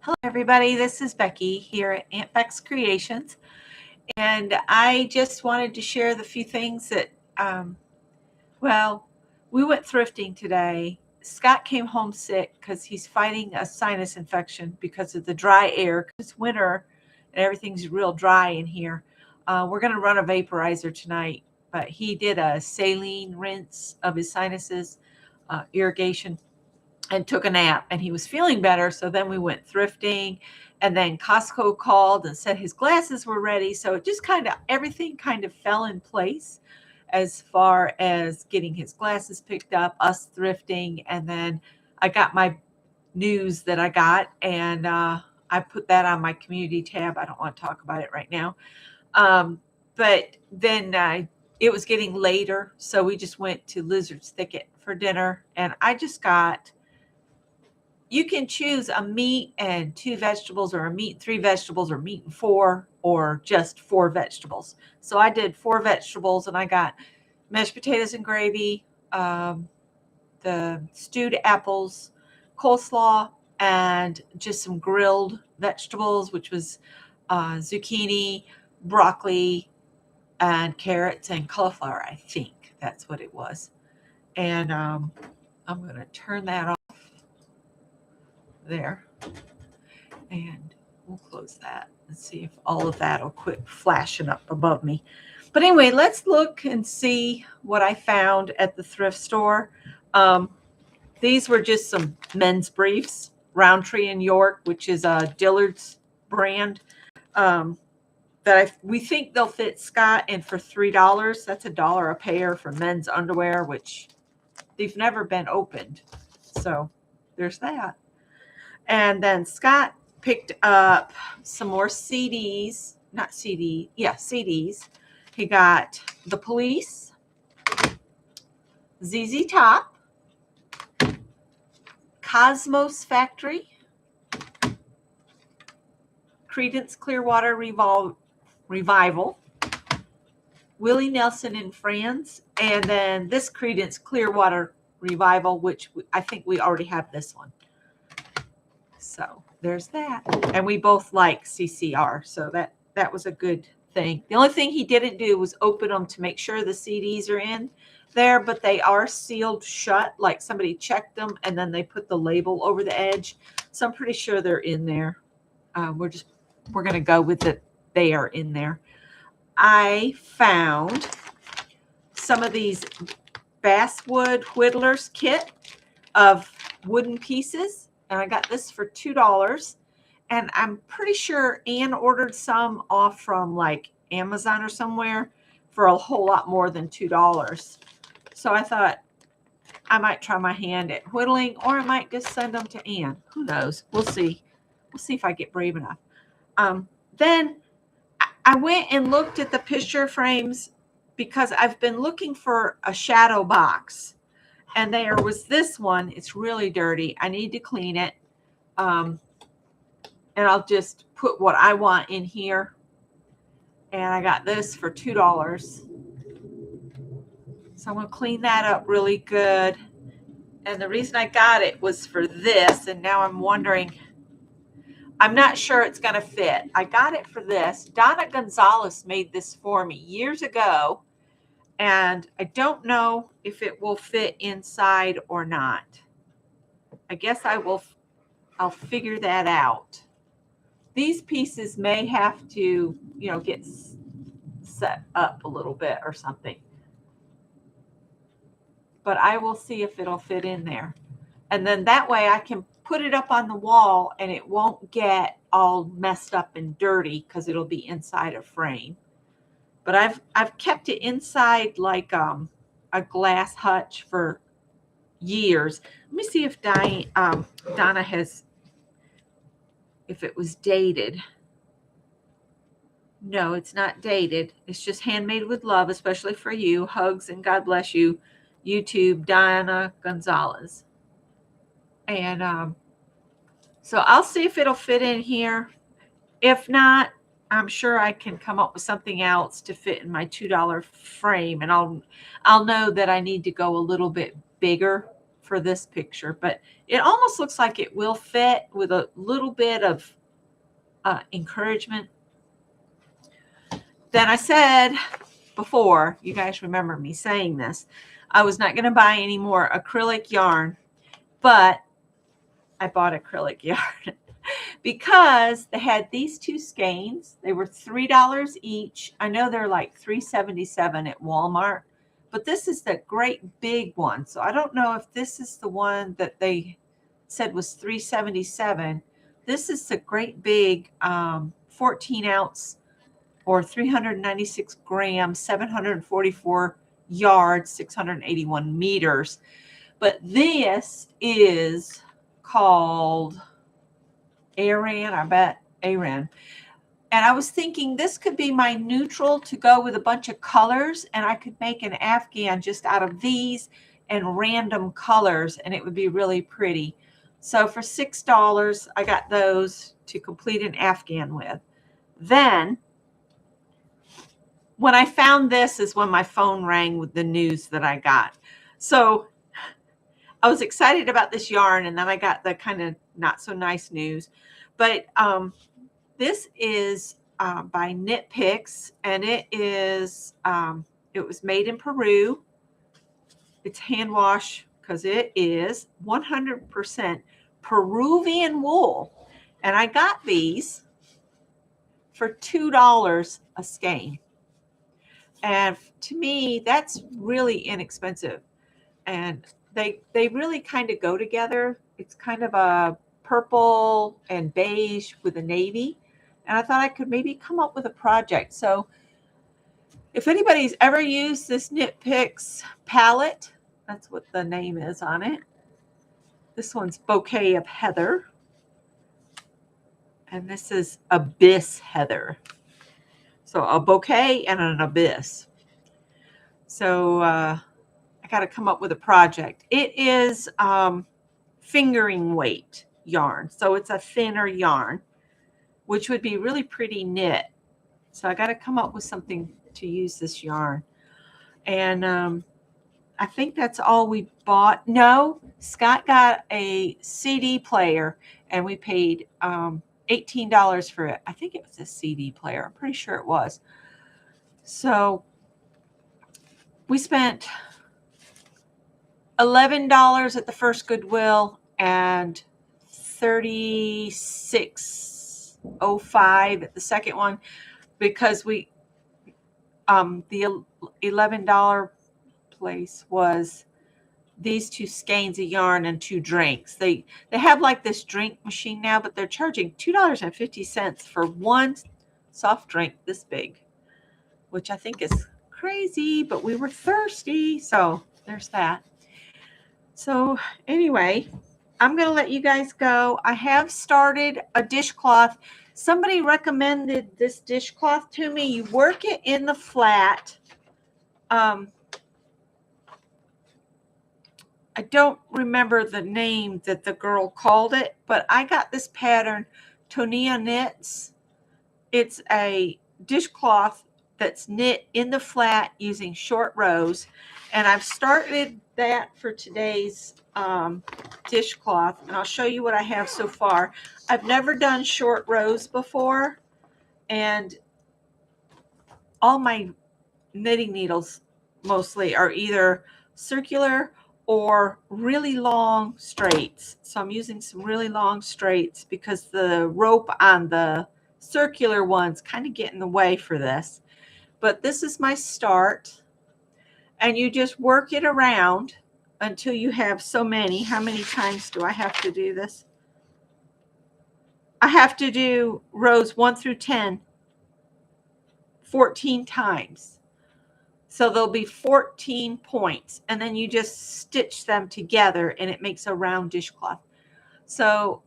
Hello, everybody. This is Becky here at Aunt Beck's Creations. And I just wanted to share the few things that, well, we went thrifting today. Scott came home sick because he's fighting a sinus infection because of the dry air. It's winter and everything's real dry in here. We're going to run a vaporizer tonight, but he did a saline rinse of his sinuses, irrigation, and took a nap, and he was feeling better. So then we went thrifting, and then Costco called and said his glasses were ready. So it just everything kind of fell in place as far as getting his glasses picked up, us thrifting. And then I got my news that I got, and I put that on my community tab. I don't want to talk about it right now. But then it was getting later, so we just went to Lizard's Thicket for dinner, and I just got, you can choose a meat and 2 vegetables, or a meat and 3 vegetables, or meat and 4, or just 4 vegetables. So I did 4 vegetables, and I got mashed potatoes and gravy, the stewed apples, coleslaw, and just some grilled vegetables, which was zucchini, broccoli, and carrots and cauliflower. I think that's what it was. And I'm going to turn that off there, and we'll close that and see if all of that will quit flashing up above me. But anyway, let's look and see what I found at the thrift store. These were just some men's briefs, Roundtree in York, which is a Dillard's brand, we think they'll fit Scott, and for $3, that's $1 a pair for men's underwear, which they've never been opened. So there's that. And then Scott picked up some more CDs, CDs. He got The Police, ZZ Top, Cosmos Factory, Creedence Clearwater Revival, Willie Nelson and Friends, and then this Creedence Clearwater Revival, which I think we already have this one. So there's that. And we both like CCR, so that was a good thing. The only thing he didn't do was open them to make sure the CDs are in there, but they are sealed shut, like somebody checked them and then they put the label over the edge. So I'm pretty sure they're in there. We're going to go with it. They are in there. I found some of these basswood whittlers kit of wooden pieces, and I got this for $2. And I'm pretty sure Ann ordered some off from like Amazon or somewhere for a whole lot more than $2. So I thought I might try my hand at whittling, or I might just send them to Ann. Who knows? We'll see. We'll see if I get brave enough. Then I went and looked at the picture frames because I've been looking for a shadow box. And there was this one. It's really dirty. I need to clean it. And I'll just put what I want in here. And I got this for $2. So I'm going to clean that up really good. And the reason I got it was for this. And now I'm wondering, I'm not sure it's going to fit. I got it for this. Donna Gonzalez made this for me years ago. And I don't know if it will fit inside or not. I guess I'll figure that out. These pieces may have to, get set up a little bit or something. But I will see if it'll fit in there. And then that way I can put it up on the wall and it won't get all messed up and dirty because it'll be inside a frame. But I've kept it inside like a glass hutch for years. Let me see if Donna has, if it was dated. No, it's not dated. It's just handmade with love, especially for you. Hugs and God bless you. YouTube, Donna Gonzalez. And so I'll see if it'll fit in here. If not, I'm sure I can come up with something else to fit in my $2 frame. And I'll know that I need to go a little bit bigger for this picture, but it almost looks like it will fit with a little bit of encouragement. Then I said before, you guys remember me saying this, I was not going to buy any more acrylic yarn, but I bought acrylic yarn because they had these two skeins. They were $3 each. I know they're like $3.77 at Walmart, but this is the great big one. So I don't know if this is the one that they said was $3.77. This is the great big 14 ounce or 396 grams, 744 yards, 681 meters. But this is called Aran, I bet, Aran. And I was thinking this could be my neutral to go with a bunch of colors, and I could make an Afghan just out of these and random colors, and it would be really pretty. So for $6, I got those to complete an Afghan with. Then, when I found this is when my phone rang with the news that I got. So I was excited about this yarn, and then I got the kind of not so nice news. But this is by Knit Picks, and it is it was made in Peru. It's hand wash because it is 100% Peruvian wool, and I got these for $2 a skein. And to me, that's really inexpensive. And they really kind of go together. It's kind of a purple and beige with a navy. And I thought I could maybe come up with a project. So if anybody's ever used this Knit Picks palette, that's what the name is on it. This one's Bouquet of Heather. And this is Abyss Heather. So a bouquet and an abyss. So I got to come up with a project. It is fingering weight yarn. So it's a thinner yarn, which would be really pretty knit. So I got to come up with something to use this yarn. And I think that's all we bought. No, Scott got a CD player, and we paid $18 for it. I think it was a CD player. I'm pretty sure it was. So we spent $11 at the first Goodwill and $36.05 at the second one, because we the $11 place was these two skeins of yarn and 2 drinks. They have like this drink machine now, but they're charging $2.50 for one soft drink this big, which I think is crazy, but we were thirsty, so there's that. So anyway, I'm going to let you guys go. I have started a dishcloth. Somebody recommended this dishcloth to me. You work it in the flat. I don't remember the name that the girl called it, but I got this pattern, Tonia Knits. It's a dishcloth that's knit in the flat using short rows, and I've started that for today's dishcloth, and I'll show you what I have so far. I've never done short rows before, and all my knitting needles mostly are either circular or really long straights. So I'm using some really long straights because the rope on the circular ones kind of get in the way for this. But this is my start, and you just work it around until you have so many. How many times do I have to do this? I have to do rows 1 through 10 14 times. So there'll be 14 points, and then you just stitch them together, and it makes a round dishcloth. So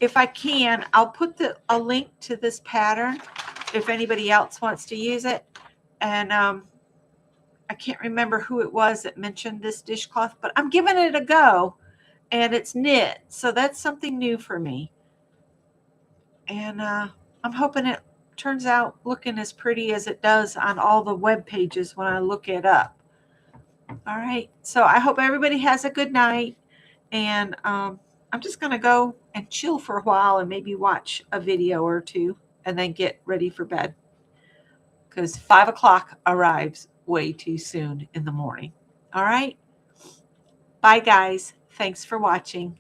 if I can, I'll put a link to this pattern if anybody else wants to use it. And I can't remember who it was that mentioned this dishcloth, but I'm giving it a go, and it's knit. So that's something new for me. And I'm hoping it turns out looking as pretty as it does on all the web pages when I look it up. All right. So I hope everybody has a good night. And I'm just going to go and chill for a while and maybe watch a video or two and then get ready for bed because 5 o'clock arrives way too soon in the morning. All right. Bye, guys. Thanks for watching.